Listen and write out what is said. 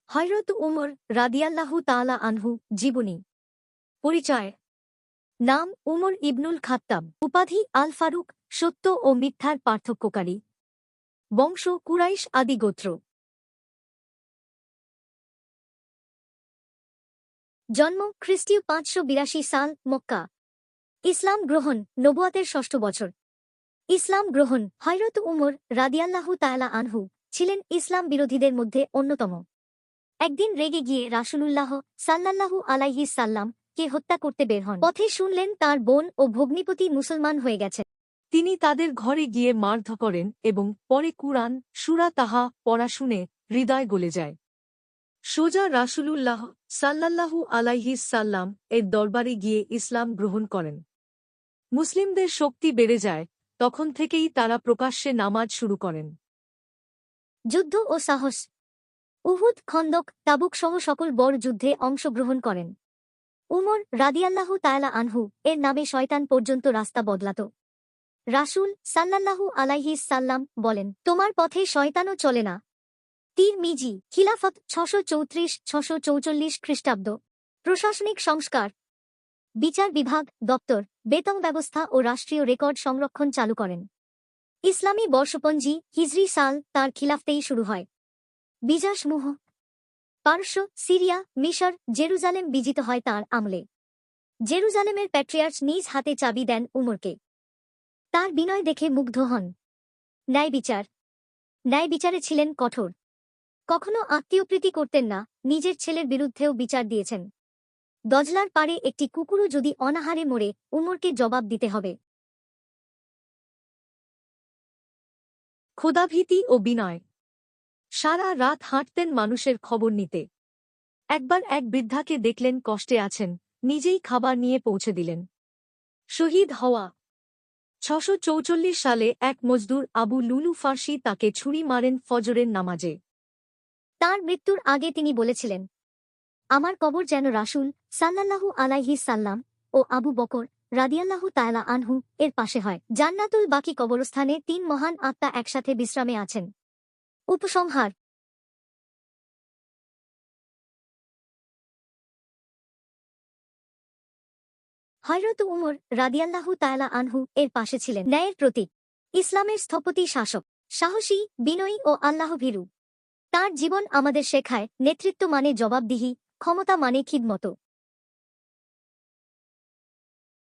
হযরত উমর রাদিয়াল্লাহু তাআলা আনহু জীবনী পরিচয়। নাম উমর ইবনুল খাত্তাব। উপাধি আল ফারুক। সত্য ও মিথ্যার পার্থক্যকারী। বংশ কুরাইশ আদি গোত্র। জন্ম খ্রিস্টীয় ৫৮২ সাল মক্কা। ইসলাম গ্রহণ নবুয়াতের ষষ্ঠ বছর। ইসলাম গ্রহণ হযরত উমর রাদিয়াল্লাহু তাআলা আনহু ছিলেন ইসলাম বিরোধীদের মধ্যে অন্যতম। একদিন রেগে গিয়ে রাসূলুল্লাহ সাল্লাল্লাহু আলাইহি সাল্লাম কে হত্যা করতে বের হন। পথে শুনলেন তার বোন ও ভগ্নিপতি মুসলমান হয়ে গেছে। তিনি তাদের ঘরে গিয়ে মারধর করেন এবং পরে কুরআন সূরা তাহা পড়া শুনে হৃদয় গলে যায়। সোজা রাসূলুল্লাহ সাল্লাল্লাহু আলাইহি সাল্লাম এর দরবারে গিয়ে ইসলাম গ্রহণ করেন। মুসলিমদের শক্তি বেড়ে যায়, তখন থেকেই তারা প্রকাশ্যে নামাজ শুরু করেন। যুদ্ধ ও সাহস। উহুদ, খন্দক, তাবুক সহ সকল বড় যুদ্ধে অংশগ্রহণ করেন। উমর রাদিয়াল্লাহু তাআলা আনহু এর নামে শয়তান পর্যন্ত রাস্তা বদলাত। রাসূল সাল্লাল্লাহু আলাইহি সাল্লাম বলেন, তোমার পথে শয়তানও চলে না। তিরমিজি খিলাফত ৬৩৪ খ্রিস্টাব্দ। প্রশাসনিক সংস্কার। বিচার বিভাগ, দপ্তর, বেতন ব্যবস্থা ও রাষ্ট্রীয় রেকর্ড সংরক্ষণ চালু করেন। ইসলামী বর্ষপঞ্জি হিজরি সাল তার খিলাফতেই শুরু হয়। বিজয়সমূহ। পারস্য, সিরিয়া, মিশর, জেরুজালেম বিজিত হয় তাঁর আমলে। জেরুজালেমের প্যাট্রিয়ার্চ নিজ হাতে চাবি দেন উমরকে। তার বিনয় দেখে মুগ্ধ হন। ন্যায় বিচার। ন্যায় বিচারে ছিলেন কঠোর। কখনো আত্মীয়প্রীতি করতেন না, নিজের ছেলের বিরুদ্ধেও বিচার দিয়েছেন। দজলার পারে একটি কুকুরও যদি অনাহারে মরে, উমরকে জবাব দিতে হবে। ক্ষুধাভীতি ও বিনয়। সারা রাত হাঁটতেন মানুষের খবর নিতে। একবার এক বৃদ্ধাকে দেখলেন কষ্টে আছেন, নিজেই খাবার নিয়ে পৌঁছে দিলেন। শহীদ হওয়া। ৬৪৪ সালে এক মজদুর আবু লুলু ফার্সি তাকে ছুরি মারেন ফজরের নামাজে। তার মৃত্যুর আগে তিনি বলেছিলেন, আমার কবর যেন রাসূল সাল্লাল্লাহু আলাইহি সাল্লাম ও আবু বকর রাদিয়াল্লাহু তাআলা আনহু এর পাশে হয়। জান্নাতুল বাকি কবরস্থানে ৩ মহান আত্মা একসাথে বিশ্রামে আছেন। উপসংহার। হযরত উমর রাদিয়াল্লাহু তাআলা আনহু এর পাশে ছিলেন ন্যায়ের প্রতীক, ইসলামের স্থপতি শাসক, সাহসী, বিনয়ী ও আল্লাহভীরু। তাঁর জীবন আমাদের শেখায় নেতৃত্ব মানে জবাবদিহি, ক্ষমতা মানে খিদমত।